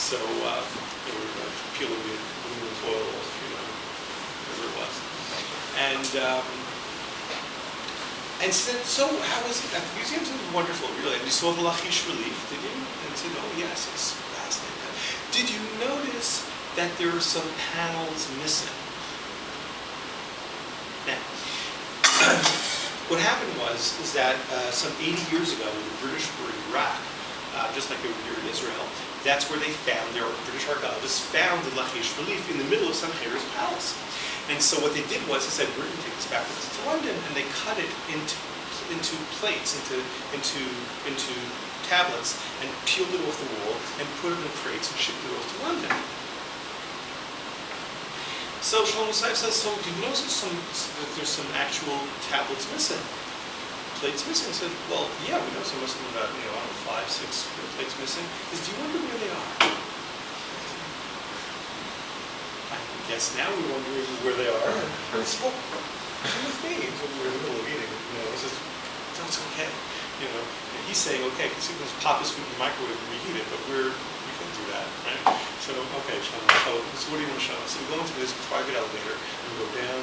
So they were peeling the aluminum foil off, whatever it was. And said, so how was it? At the museum, it was wonderful, really. And you saw the Lachish relief, did you? And I said, oh yes, it's fascinating. Did you notice that there are some panels missing? Now, what happened is that some 80 years ago, when the British were in Iraq, just like they were here in Israel, that's where they found, their British archaeologists found the Lachish relief in the middle of Sancher's palace. And so what they did was, they said, we're going to take this back with us to London, and they cut it into plates, into tablets, and peeled it off the wall, and put it in crates and shipped it off to London. So Shlomo Messiah says, so do you notice that there's some actual tablets missing? Plates missing? I said, well, yeah, we know some of them about, 5, 6 plates missing. He says, do you wonder where they are? I guess now we're wondering where they are. And he said, well, come with me. So we're in the middle of eating. He says, no, it's okay. And he's saying, okay, because he can just pop his food in the microwave and reheat it, but we can't do that, right? So, okay, Shlomo, so what do you want to show us? So we go into this private elevator, and we go down,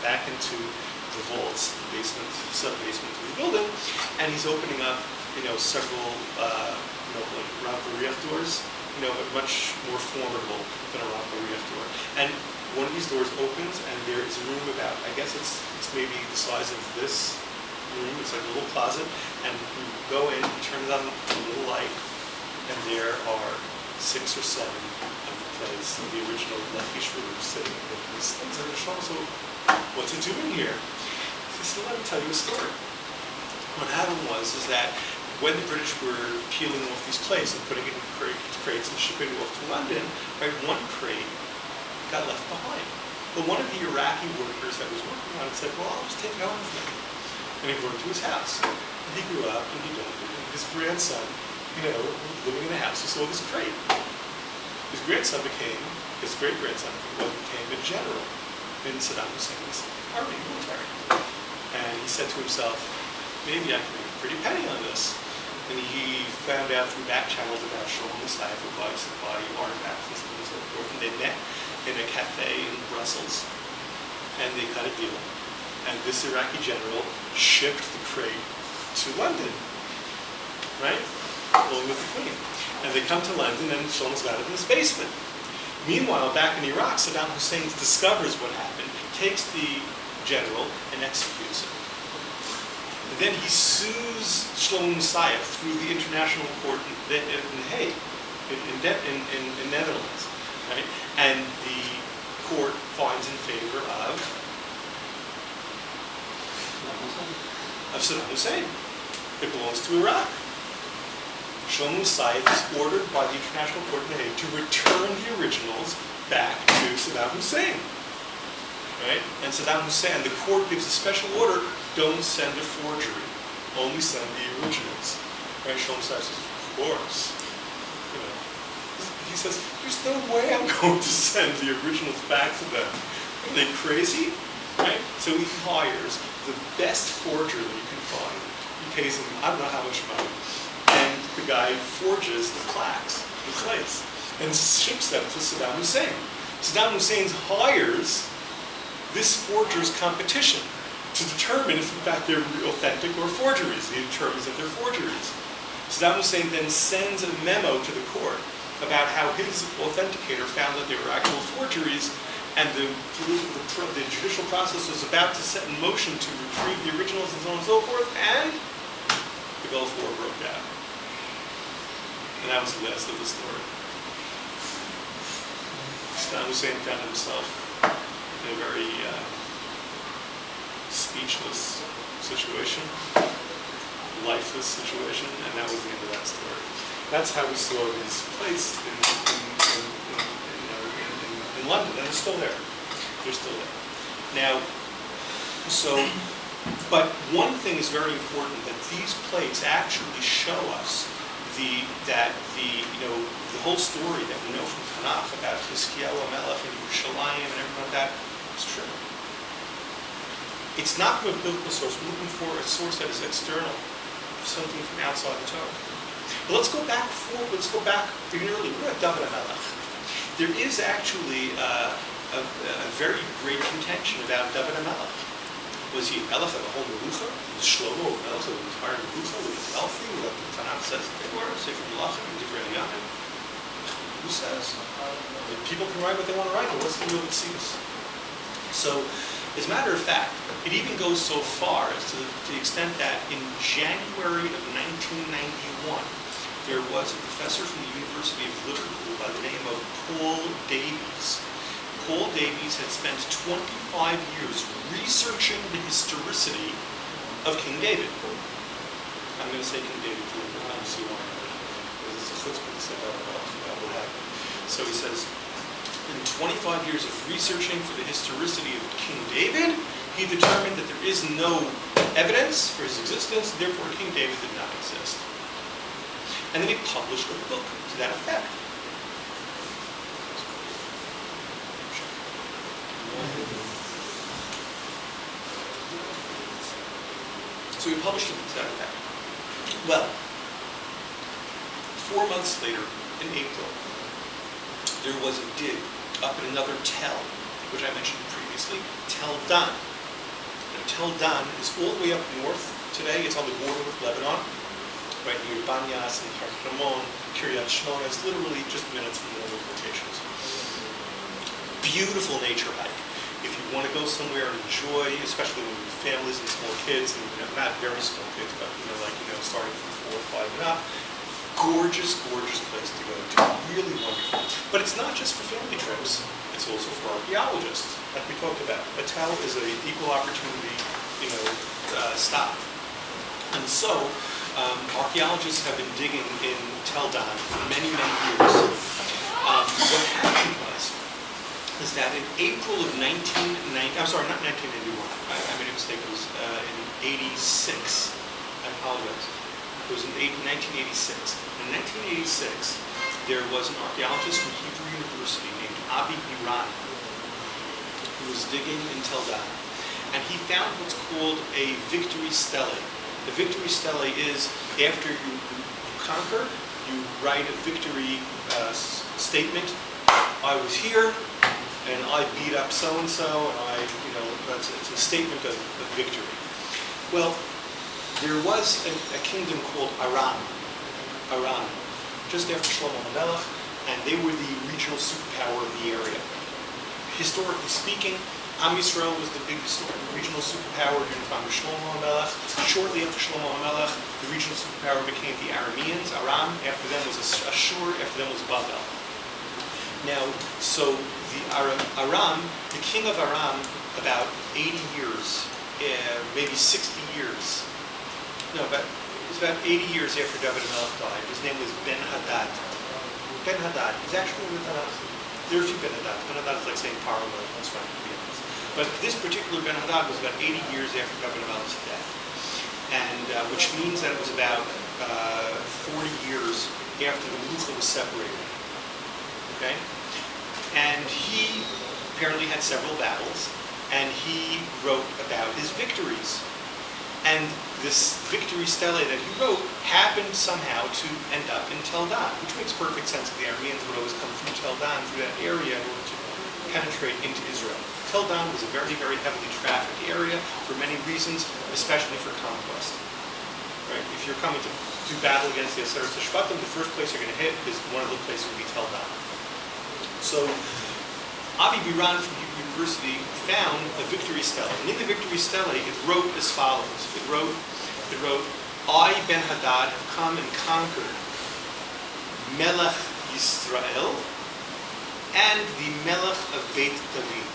back into the vaults, the basement, sub-basement of the building, and he's opening up, several, like Rav doors, much more formidable than a Rav door. And one of these doors opens, and there is a room about, I guess it's maybe the size of this room. It's like a little closet, and we go in, turn it on a little light, and there are 6 or 7 of the plates of the original Lachish relief sitting in these things. And so, what's it doing here? He said, let me tell you a story. What happened was that when the British were peeling off these plates and putting it in crates and shipping it off to London, right, one crate got left behind. But one of the Iraqi workers that was working on it said, well, I'll just take it home with me. And he brought it to his house. And he grew up and he died. And his grandson, living in the house, he saw this crate. His great-grandson became a general in Saddam Hussein's army, military. And he said to himself, maybe I can make a pretty penny on this. And he found out through back channels about Shlomo Messiah would buy artifacts and so forth. And they met in a cafe in Brussels, and they cut a deal. And this Iraqi general shipped the crate to London, right? Along with the Queen. And they come to London, and Shlomo's got it in his basement. Meanwhile, back in Iraq, Saddam Hussein discovers what happened, takes the general, and executes him. And then he sues Shlomo Messiah through the international court in Hague, in Netherlands, right? And the court finds in favor of Saddam Hussein. It belongs to Iraq. Shlomo Messiah is ordered by the International Court in Hague to return the originals back to Saddam Hussein. Right? And Saddam Hussein, the court gives a special order, don't send a forgery, only send the originals. Right? Shlomo Messiah says, of course. He says, there's no way I'm going to send the originals back to them. Are they crazy? Right? So he hires the best forger that he can find. He pays him, I don't know how much money. And the guy forges the plaques, the plates, and ships them to Saddam Hussein. Saddam Hussein hires this forger's competition to determine if in fact they're authentic or forgeries. He determines that they're forgeries. Saddam Hussein then sends a memo to the court about how his authenticator found that they were actual forgeries, and the judicial process was about to set in motion to retrieve the originals and so on and so forth, and the Gulf War broke out. And that was the last of the story. Saddam Hussein found himself in a very speechless situation, lifeless situation, and that was the end of that story. That's how we saw these plates in London, and they're still there. They're still there. Now, but one thing is very important, that these plates actually show us the whole story that we know from Tanach about Hiskiyahu Melech and Yerushalayim and everything like that is true. It's not from a biblical source. We're looking for a source that is external, something from outside the Torah. But let's go back even earlier. We're at Dovid HaMelech. There is actually a very great contention about Dovid HaMelech. Was he a Melech of a whole Melucha? Was Shlomo a Melech of an entire Melucha? Was he wealthy? Like the Tanach says that they were, Sefer Melachim and Israeli Yeshivos. Who says? People can write what they want to write, but what's the real Metzius? So, as a matter of fact, it even goes so far as to the extent that in January of 1991, there was a professor from the University of Liverpool by the name of Paul Davies. Paul Davies had spent 25 years researching the historicity of King David. I'm going to say King David too, but I'll see why. Because it's a chutzpah to say that what happened. So he says, in 25 years of researching for the historicity of King David, he determined that there is no evidence for his existence, therefore King David did not exist. And then he published a book to that effect. So he published it to that effect. Well, 4 months later, in April, there was a dig up in another tell, which I mentioned previously, Tel Dan. Now, Tel Dan is all the way up north today. It's on the border with Lebanon, right near Banyas and Har Kiryat Shmona. It's literally just minutes from the normal locations. Beautiful nature hike. If you want to go somewhere and enjoy, especially when you have families and small kids, and not very small kids, but starting from 4 or 5 and up, gorgeous, gorgeous place to go to. Really wonderful. But it's not just for family trips. It's also for archaeologists, like we talked about. A tell is an equal opportunity, stop. And so, archaeologists have been digging in Tel Dan for many, many years. What happened is that in April of 1991, I made a mistake, it was in 86. I apologize. It was in 1986. In 1986, there was an archaeologist from Hebrew University named Avi Biran who was digging in Tel Dan, and he found what's called a victory stele. The victory stele is after you conquer, you write a victory statement. I was here, and I beat up so-and-so, and it's a statement of victory. Well, there was a kingdom called Aram, just after Shlomo HaMelech, and they were the regional superpower of the area. Historically speaking, Am Yisrael was the big regional superpower during the time of Shlomo HaMelech. Shortly after Shlomo HaMelech, the regional superpower became the Arameans, Aram. After them was Ashur, after them was Babel. Now, so the Aram, the king of Aram, about 80 years, maybe 60 years. No, it was about 80 years after Dovid HaMelech died. His name was Ben-Hadad. Ben-Hadad. He's actually in the Tanach. There are a few Ben-Hadads. Ben-Hadad is like saying Parliament. That's right, to be honest. But this particular Ben-Hadad was about 80 years after Dovid HaMelech's death. And which means that it was about 40 years after the Melucha was separated. Okay? And he apparently had several battles, and he wrote about his victories. And this victory stele that he wrote happened somehow to end up in Tel Dan, which makes perfect sense. The Arameans would always come through Tel Dan, through that area, in order to penetrate into Israel. Tel Dan was a very, very heavily trafficked area for many reasons, especially for conquest. Right? If you're coming to do battle against the Aseret HaShvatim, the first place you're going to hit is one of the places would be Tel Dan. So, Avi Biran from Hebrew University found a victory stele. And in the victory stele, it wrote as follows. It wrote, I, Ben-Hadad, have come and conquered Melech Yisrael and the Melech of Beit David.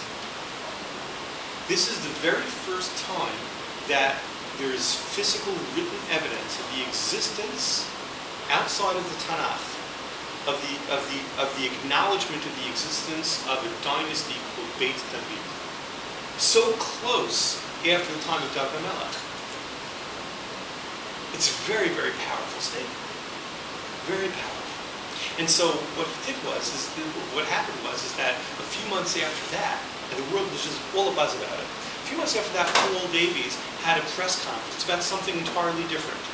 This is the very first time that there is physical written evidence of the existence outside of the Tanach of the acknowledgement of the existence of a dynasty called Beit David. So close after the time of Dovid HaMelech. It's a very, very powerful statement. Very powerful. And so what happened was that a few months after that, and the world was just all abuzz about it, a few months after that, Paul Davies had a press conference about something entirely different.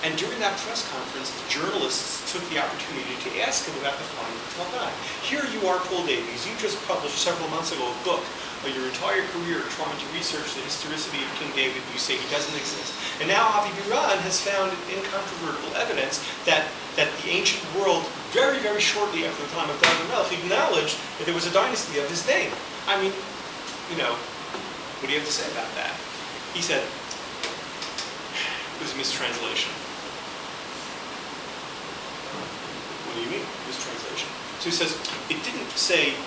And during that press conference, the journalists took the opportunity to ask him about the finding of Tanach. Here you are, Paul Davies. You just published several months ago a book of your entire career trying to research the historicity of King David. You say he doesn't exist. And now Avi Biran has found incontrovertible evidence that the ancient world, very, very shortly after the time of David Melech, acknowledged that there was a dynasty of his name. I mean, what do you have to say about that? He said, it was a mistranslation. What do you mean, mistranslation? So he says, it didn't say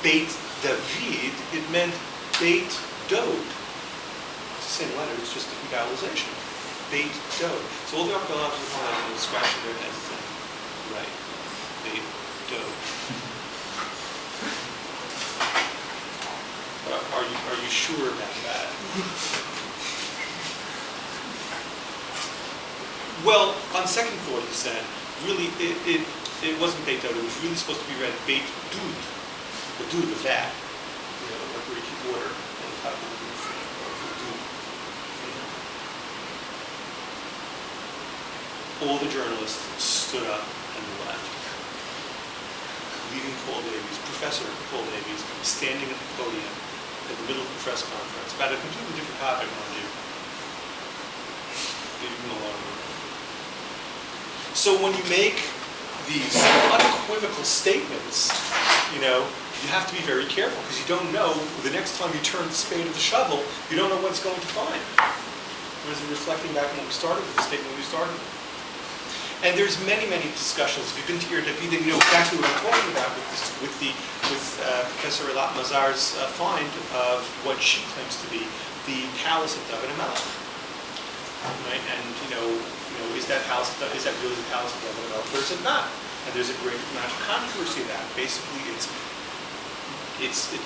Beit David, it meant Beit Dod. It's the same letter, it's just a vowelization. Beit Dod. So all the archaeologists are scratching their heads saying, right, Beit Dod. Are you sure about that? Well, on second thought, he said, really, it wasn't Beit Dod, it was really supposed to be read Beit Dud. The Dud, the vat. Like where you keep water on the top of the roof. The Dud. All the journalists stood up and left, leaving Paul Davies, Professor Paul Davies, standing at the podium in the middle of the press conference about a completely different topic, mind you. Leave him alone. So when you make these unequivocal statements, you have to be very careful because you don't know the next time you turn the spade or the shovel, you don't know what it's going to find. Or is it reflecting back on what we started with, the statement we started with? And there's many, many discussions. If you've been to your David, then you know exactly what I'm talking about with Professor Elat Mazar's find of what she claims to be the palace of Dovid and Melech. Right? And is that really the palace of Dovid and Melech, or is it not? And there's a great amount of controversy of that. Basically, it's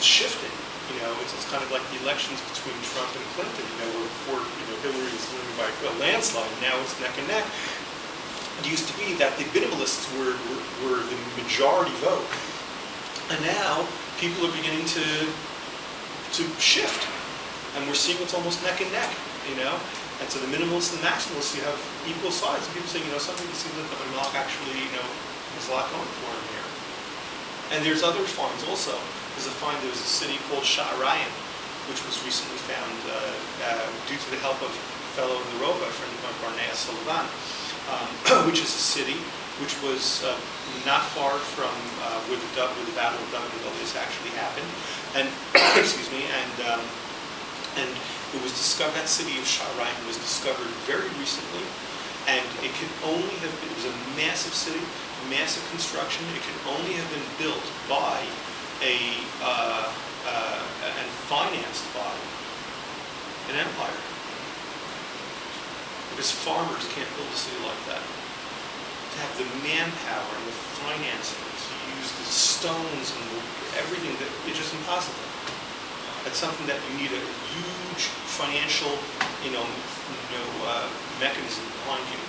shifting. It's kind of like the elections between Trump and Clinton. Where before Hillary was winning by a landslide, now it's neck and neck. It used to be that the minimalists were the majority vote, and now people are beginning to shift, and we're seeing it's almost neck and neck. And so the minimalists and maximalists, you have equal sides. And people say, some people see that the Melech actually, has a lot going for him here. And there's other finds also. There's a find, there was a city called Sha'arayim, which was recently found due to the help of a fellow in the Rova, a friend of mine, Barnea Sullivan, which is a city which was not far from where the Battle of Dovid and Goliath actually happened. And, excuse me, and it was discovered, that city of Sha'arayim was discovered very recently, and it could only have been, it was a massive city, massive construction. It could only have been built by and financed by an empire. Because farmers can't build a city like that. To have the manpower and the financing to use the stones and everything, it's just impossible. That's something that you need a huge financial, mechanism behind you.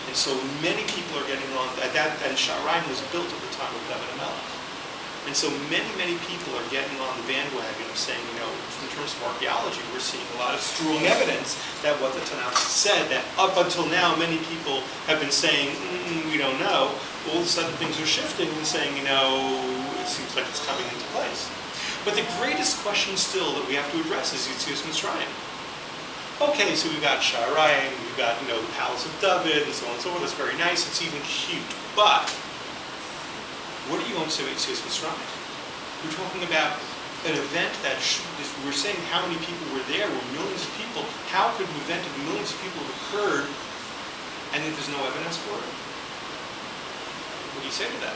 And so many people are getting on at that. And Sha'arayim was built at the time of David and Melech. And so many, many people are getting on the bandwagon of saying, in terms of archaeology, we're seeing a lot of strong evidence that what the Tanach said, that up until now, many people have been saying, we don't know. All of a sudden, things are shifting and saying, it seems like it's coming into place. But the greatest question still that we have to address is Yetzias Mitzrayim. Okay, so we've got Sha'arayim, we've got, the Palace of Dovid, and so on and so forth. That's very nice. It's even cute. But what are you going to say about Yetzias Mitzrayim? We're talking about an event that, if we're saying how many people were there, were millions of people. How could an event of millions of people have occurred and if there's no evidence for it? What do you say to that?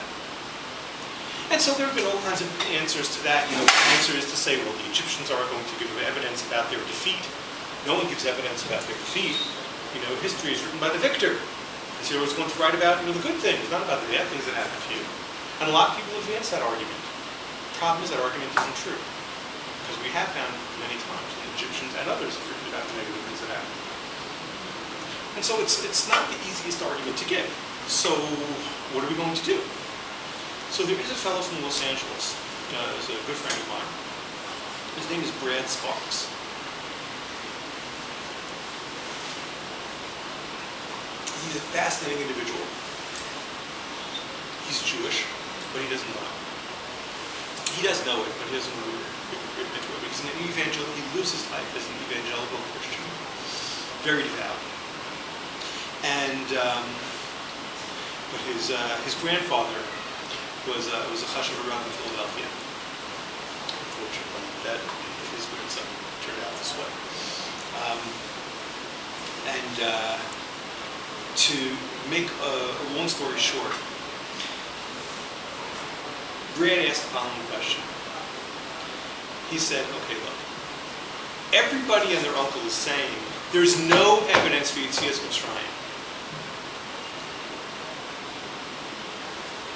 And so there have been all kinds of answers to that. The answer is to say, well, the Egyptians are going to give evidence about their defeat. No one gives evidence about their defeat. History is written by the victor. And so you're always going to write about, the good things, not about the bad things that happen to you. And a lot of people advance that argument. The problem is that argument isn't true. Because we have found many times the Egyptians and others have written about the negative things that happen. And so it's not the easiest argument to give. So what are we going to do? So there is a fellow from Los Angeles, who's a good friend of mine. His name is Brad Sparks. He's a fascinating individual. He's Jewish, but he doesn't know it. He does know it, but he doesn't really admit to it. He's an evangelical. He lives his life as an evangelical Christian, very devout. And but his grandfather was a chashuv Rav in Philadelphia. Unfortunately, that his grandson turned out this way. To make a long story short, Brad asked the following question. He said, okay, look, everybody and their uncle is saying there's no evidence for Yetzias Mitzrayim.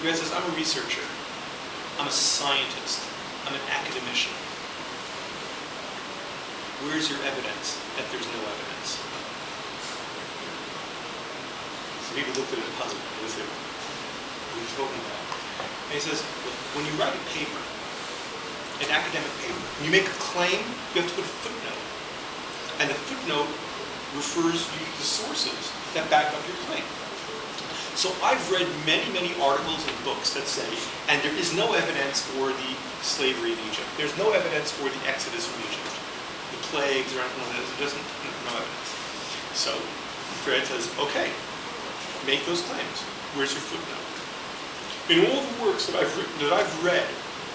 Brad says, I'm a researcher. I'm a scientist. I'm an academician. Where's your evidence that there's no evidence? So people looked at it puzzled. What are you talking about? And he says, look, when you write a paper, an academic paper, when you make a claim, you have to put a footnote. And the footnote refers you to the sources that back up your claim. So I've read many, many articles and books that say, and there is no evidence for the slavery in Egypt. There's no evidence for the exodus from Egypt. The plagues or anything like that. There's no evidence. So Fred says, okay, make those claims. Where's your footnote? In all the works that I've read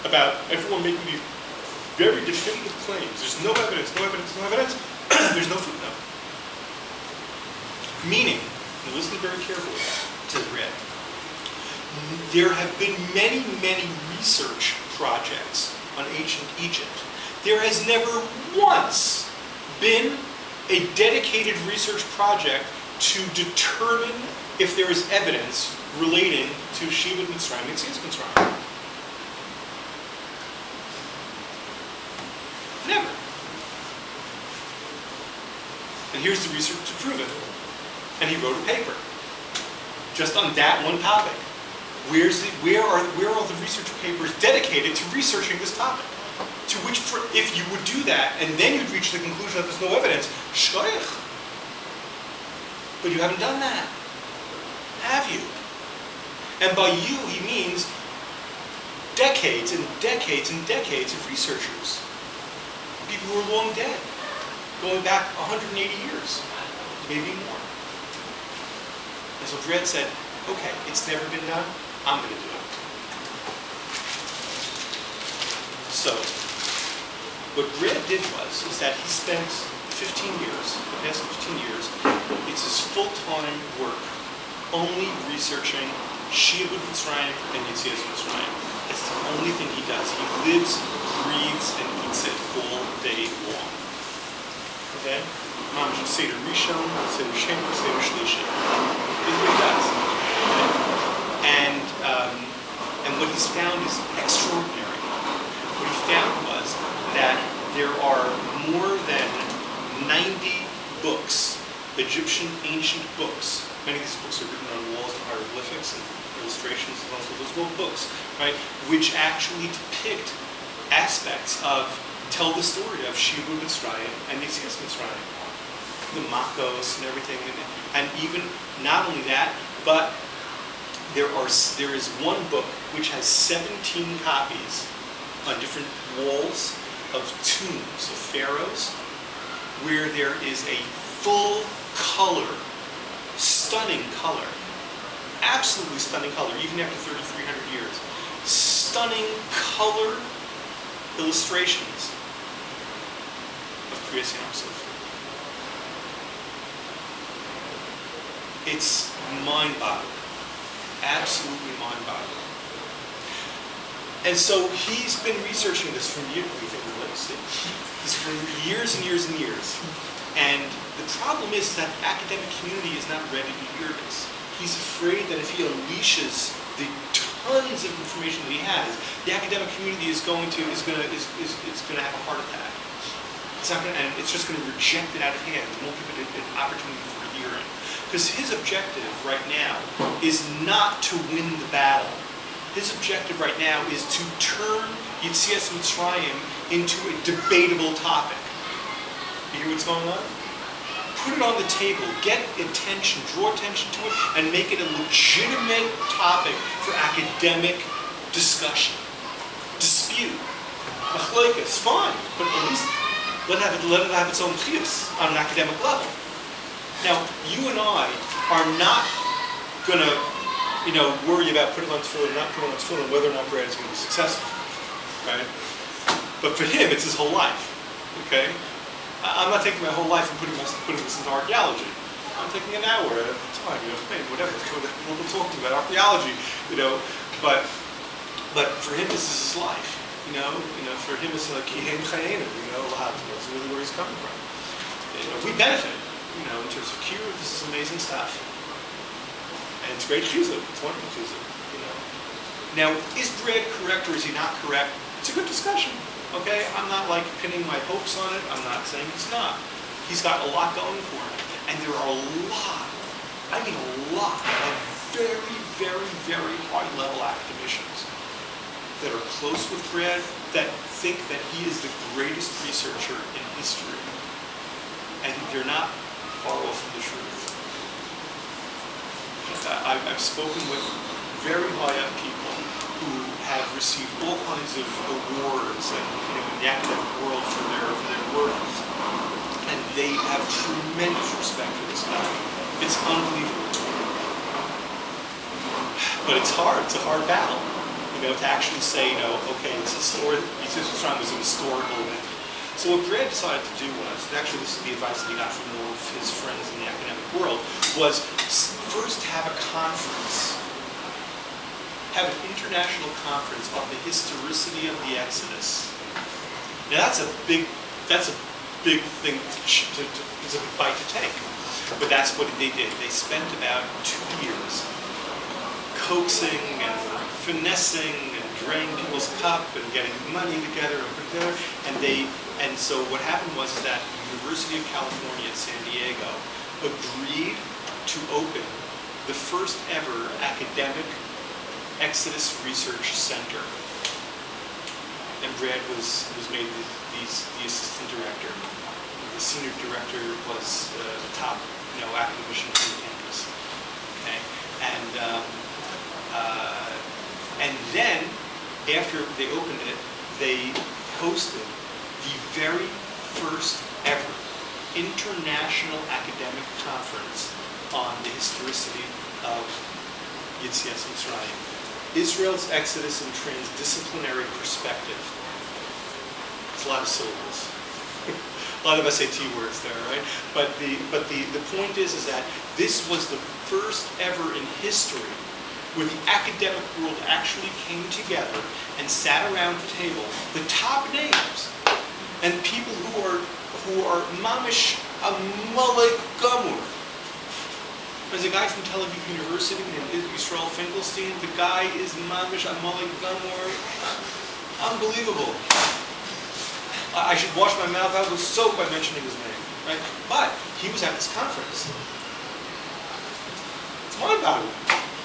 about everyone making these very definitive claims, there's no evidence, no evidence, no evidence, there's no footnote. Meaning, and listen very carefully to Red, there have been many, many research projects on ancient Egypt. There has never once been a dedicated research project to determine if there is evidence relating to Shibud Mitzrayim and Yetzias Mitzrayim. Never. And here's the research to prove it. And he wrote a paper just on that one topic. Where are the research papers dedicated to researching this topic? To which, if you would do that, and then you'd reach the conclusion that there's no evidence, shkoyach. But you haven't done that, have you? And by you, he means decades and decades and decades of researchers. People who are long dead, going back 180 years, maybe more. And so Dred said, okay, it's never been done, I'm going to do it. So, what Dred did is that he spent 15 years, the past 15 years, it's his full-time work, only researching Shibud Mitzrayim and Yetzias Mitzrayim. It's the only thing he does. He lives, breathes, and eats it all day long. Okay? Mom should say to Rishon, say to Shem, say to Shlishi. This is what he does. Okay? And what he's found is extraordinary. What he found was that there are more than 90 books, Egyptian ancient books. Many of these books are written on walls and hieroglyphics and illustrations and also those little books, right, which actually depict aspects of, tell the story of Shibud Mitzrayim and Yetzias Mitzrayim, the Makos and everything, and even not only that, but there is one book which has 17 copies on different walls of tombs of pharaohs, where there is a full color, stunning color, absolutely stunning color, even after 3,300 years, stunning color illustrations of Kriyas Yamsuf. It's mind-boggling, absolutely mind-boggling. And so he's been researching this for years. He's for years and years and years. And the problem is that the academic community is not ready to hear this. He's afraid that if he unleashes the tons of information that he has, the academic community is going to have a heart attack. It's not going to, and it's just going to reject it out of hand. It won't give it an opportunity for hearing. Because his objective right now is not to win the battle. His objective right now is to turn Yetzias Mitzrayim into a debatable topic. You hear what's going on? put it on the table, get attention, draw attention to it, and make it a legitimate topic for academic discussion. Dispute. Machlokes, fine, but at least let it have its own chiyus on an academic level. Now, you and I are not going to, worry about putting on tefillin or not putting on tefillin, whether or not Brad is going to be successful, right? But for him, it's his whole life, okay? I'm not taking my whole life and putting this into archaeology. I'm taking an hour at a time, whatever. We'll talk about archaeology, but for him, this is his life. For him, it's like Kihem Chayenu, that's really where he's coming from. We benefit, in terms of Q, this is amazing stuff. And it's great chizuk, it's wonderful chizuk, Now, is Brad correct or is he not correct? It's a good discussion, okay? I'm not pinning my hopes on it, I'm not saying he's not. He's got a lot going for him. And there are a lot of very, very, very high-level academicians that are close with Brad that think that he is the greatest researcher in history. And they're not far off from the truth. I've spoken with very high-up people who have received all kinds of awards and, in the academic world for their work. And they have tremendous respect for this guy. It's unbelievable. But it's hard. It's a hard battle. To actually say, okay, it's historic. Yeshivos was an historical event. So what Brad decided to do was, and actually this is the advice that he got from more of his friends in the academic world, was first have a conference, have an international conference on the historicity of the Exodus. Now that's a big thing. It's a big bite to take. But that's what they did. They spent about 2 years coaxing and finessing and draining people's cup and getting money together and put together. And so what happened was that the University of California at San Diego agreed to open the first ever academic Exodus Research Center. And Brad was made the assistant director. The senior director was the top academician on campus. Okay? And then, after they opened it, they hosted the very first ever international academic conference on the historicity of Yetzias Mitzrayim. Israel's Exodus in Transdisciplinary Perspective. It's a lot of syllables. A lot of SAT words there, right? But the point is that this was the first ever in history where the academic world actually came together and sat around the table, the top names, and people who are mamish amalek gamur. There's a guy from Tel Aviv University named Yisrael Finkelstein. The guy is mamish amalek gamur. Unbelievable. I should wash my mouth out with soap by mentioning his name, right? But he was at this conference. It's mind-boggling.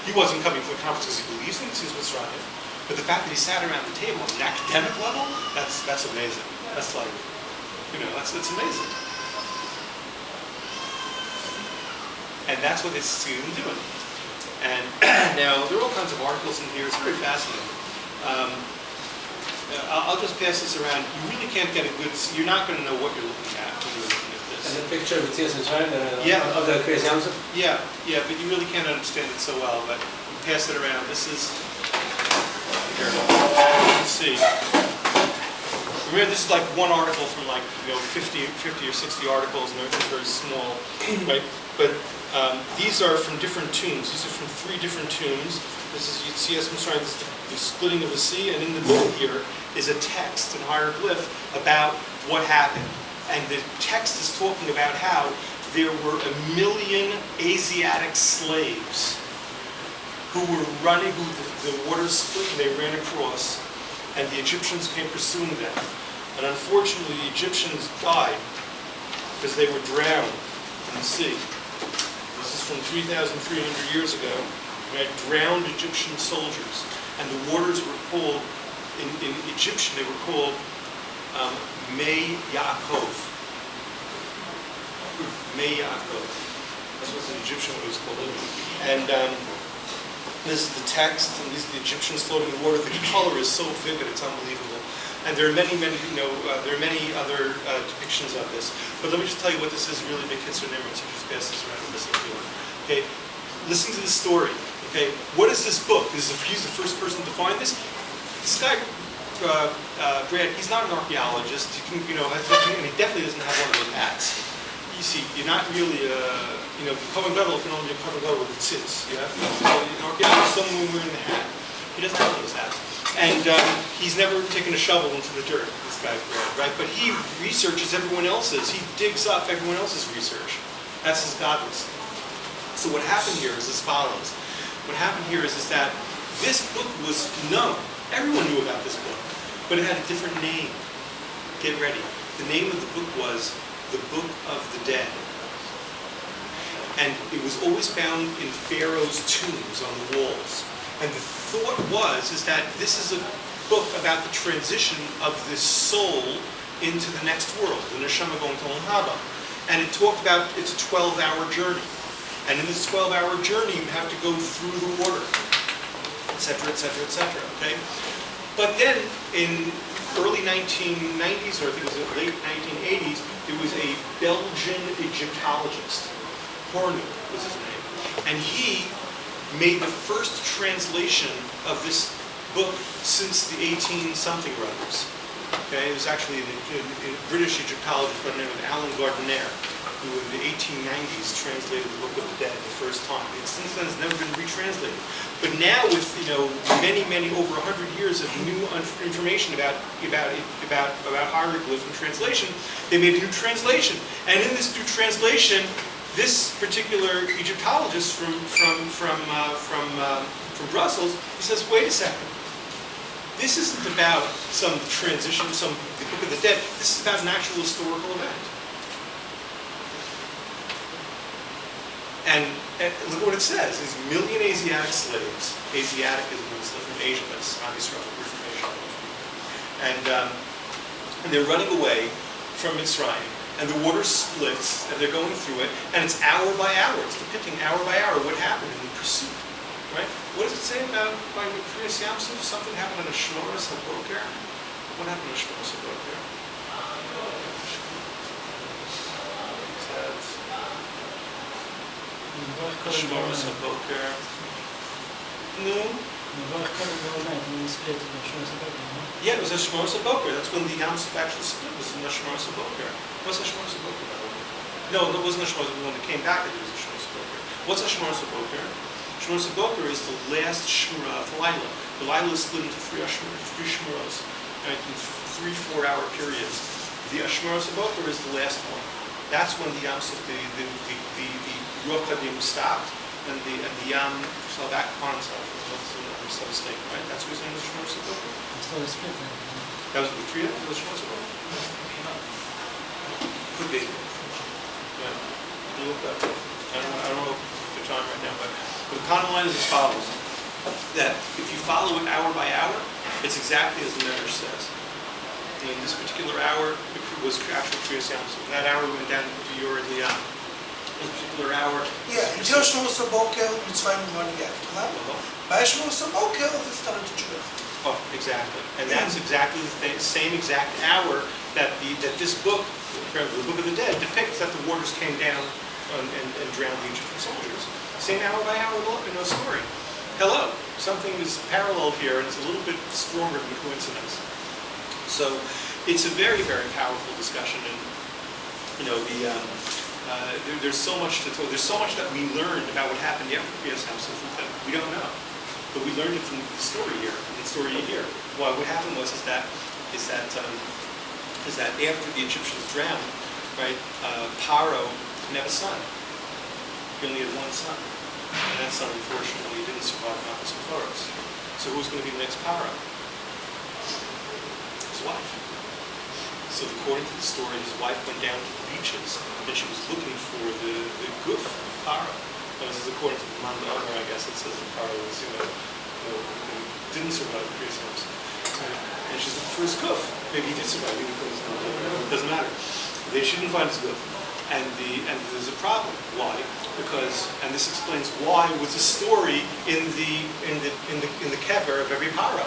He wasn't coming to the conference because he believes in Yetzias Mitzrayim, but the fact that he sat around the table on an academic level, that's amazing. That's that's amazing. And that's what they see him doing. And now there are all kinds of articles in here. It's very fascinating. I'll just pass this around. You really can't get a good. You're not going to know what you're looking at when you're looking at this. And the picture of Yetzias Mitzrayim, of the Kriyas Yamsuf? Yeah, but you really can't understand it so well. But pass it around. This is. Here, let's see. Remember, this is like one article from 50 or 60 articles, and they're very small, right? But these are from different tombs. These are from 3 different tombs. This is Yetzias Mitzrayim, this is the splitting of the sea, and in the middle here is a text in hieroglyph about what happened. And the text is talking about how there were 1 million Asiatic slaves who were running, who the waters split and they ran across, and the Egyptians came pursuing them. And unfortunately, the Egyptians died because they were drowned in the sea. This is from 3,300 years ago. We had drowned Egyptian soldiers, and the waters were called, in Egyptian, they were called Mei Yaakov. Mei Yaakov. That's what the Egyptian was called. And this is the text, and these are the Egyptians floating in the water. The color is so vivid, it's unbelievable. And there are many, there are many other depictions of this. But let me just tell you what this is really big hits or nimrod. So just pass this around and listen to it. Okay, listen to the story. Okay, what is this book? He's the first person to find this. This guy, Brad, he's not an archaeologist. And he definitely doesn't have one of those hats. You see, you're not really Kohen Gadol can only be a Kohen Gadol with the tzitz. You have to be an archaeologist, someone wearing the hat. He doesn't have one of those hats. And he's never taken a shovel into the dirt, this guy, Brad, right? But he researches everyone else's. He digs up everyone else's research. That's his godless. So what happened here is as follows. What happened here is that this book was known. Everyone knew about this book. But it had a different name. Get ready. The name of the book was the Book of the Dead. And it was always found in Pharaoh's tombs on the walls. And the thought is that this is a book about the transition of this soul into the next world, the neshama going to Olam Haba. And it talked about it's a 12-hour journey. And in this 12-hour journey, you have to go through the water, etc., etc., etc., okay? But then in early 1990s, or I think it was the late 1980s, there was a Belgian Egyptologist, Hornu was his name, and he made the first translation of this book since the 18-something runners. Okay, it was actually a British Egyptologist by the name of Alan Gardiner, who in the 1890s translated the Book of the Dead the first time. And since then, it's never been retranslated. But now, with many over 100 years of new information about hieroglyph and translation, they made a new translation. And in this new translation, this particular Egyptologist from Brussels, he says, wait a second. This isn't about some transition, the Book of the Dead. This is about an actual historical event. And look at what it says. There's a million Asiatic slaves. Asiatic is from Asia, that's not Israel, we're from Asia. And they're running away from Mitzrayim. And the water splits, and they're going through it, and it's hour by hour. It's depicting hour by hour what happened in the pursuit, right? What does it say about by Kriyas Yamsuf? Something happened on a Shmoras HaBoker. What happened on a Shmoras HaBoker? Shmoras HaBoker. No. Yeah, it was a Shmoras HaBoker. That's when the Yamsuf actually split. It was in the Shmoras HaBoker. What's a Shmoras HaBoker, by the way? No, it wasn't a Shmoras HaBoker. When it came back, it was a Shmoras HaBoker. What's a Shmoras HaBoker? Shmoras HaBoker is the last Shmura of Delilah. Delilah is split into three Shmuras, right, in 3 4-hour periods. The Shmoras HaBoker is the last one. That's when the Yamsuf, the Ruach Kadim stopped, and the Yam fell back upon itself. So to speak, right? That's what he's saying, the Shmoras HaBoker. That was the Kriya? The Shmoras HaBoker? Could be. Yeah. You look up. I don't know the time right now, but the common line is as follows. That if you follow it hour by hour, it's exactly as the Medrash says. In this particular hour, it was actual Kriyas Yamsuf. That hour we went down to Yoru and Liyam. This particular hour. Yeah, until Shmoras HaBoker, Mitzrayim running after that. By Shmoras HaBoker, they started to drift. Oh, exactly. And that's exactly the same exact hour that this book, the Book of the Dead, depicts that the waters came down and drowned the Egyptian soldiers. Same hour by hour in a story. Hello. Something is parallel here, and it's a little bit stronger than coincidence. So it's a very, very powerful discussion, and there's so much to talk. There's so much that we learned about what happened after Kriyas Yamsuf that we don't know. But we learned it from the story here, the story here. Well, what happened is that after the Egyptians drowned, right, Paro didn't have a son. He only had one son. And that son, unfortunately, didn't survive Makas Matoros. So who's going to be the next Paro? His wife. So according to the story, his wife went down to the beaches, and she was looking for the goof of Paro. This is according to the Manda Omer, I guess it says that Paro was, didn't survive the Kriyas Yamsuf. And she's looking for his goof. Maybe he did survive, maybe he couldn't survive. It doesn't matter. She didn't find his goof. And there's a problem. Why? Because, and this explains why was a story in the kever of every paro.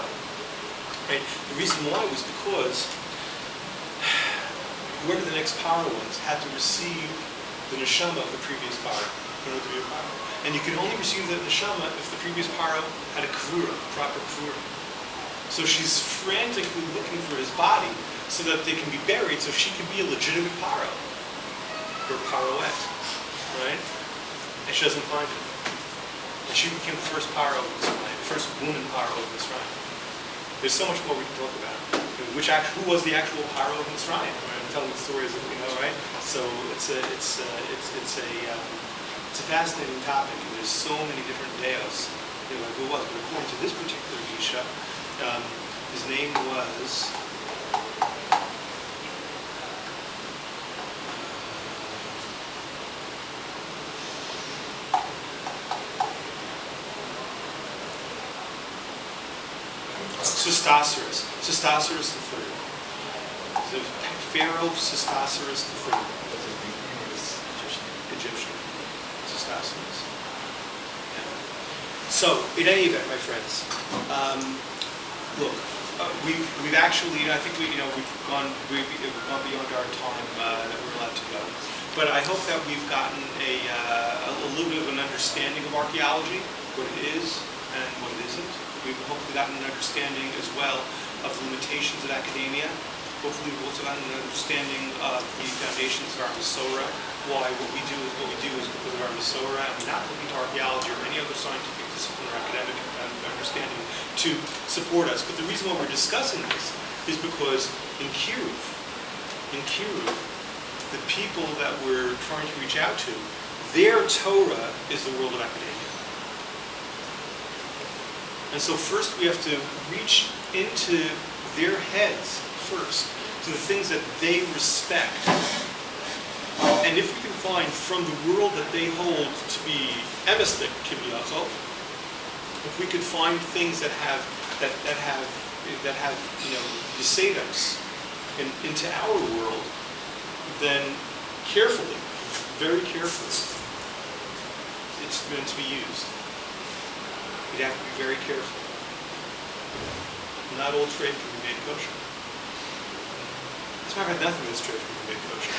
Right? The reason why was because whoever the next paro was had to receive the neshama of the previous paro in order to be a paro. And you can only receive that neshama if the previous paro had a kavura, proper kavura. So she's frantically looking for his body so that they can be buried, so she can be a legitimate paro, or paroette, right? And she doesn't find it. And she became the first paro of Israel, the first woman paro of Israel. There's so much more we can talk about. Who was the actual paro of Israel? Right? I'm telling the stories that we know, right? So it's a fascinating topic, and there's so many different deos. Like who was? But according to this particular Yisha, his name was. Sestacerus III. So Pharaoh Sestacerus III. Egyptian. Sestacerus. Yeah. So, in any event, my friends, look, we've actually, I think we've gone beyond our time that we're allowed to go. But I hope that we've gotten a little bit of an understanding of archaeology, what it is and what it isn't. We've hopefully gotten an understanding as well of the limitations of academia. Hopefully we've also gotten an understanding of the foundations of our Masorah, why what we do is because of our Masorah, and we're not looking to archaeology or any other scientific discipline or academic understanding to support us. But the reason why we're discussing this is because in Kiruv, the people that we're trying to reach out to, their Torah is the world of academia. And so first we have to reach into their heads first, to the things that they respect. And if we can find from the world that they hold to be emistic, kiviyachol, if we could find things that have yisedos into our world, then carefully, very carefully, it's meant to be used. You'd have to be very careful. Not all treif can be made kosher. As a matter of fact, nothing that's treif can be made kosher.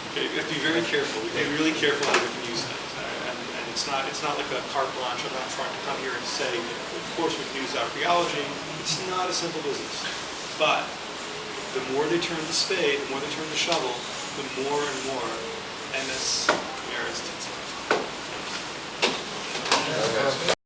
Okay, you have to be very careful. We have to be really careful how we can use things. And it's not like a carte blanche. I'm not trying to come here and say, of course we can use archaeology. It's not a simple business. But the more they turn the spade, the more they turn the shovel, the more and more MS, Mir and Chevron.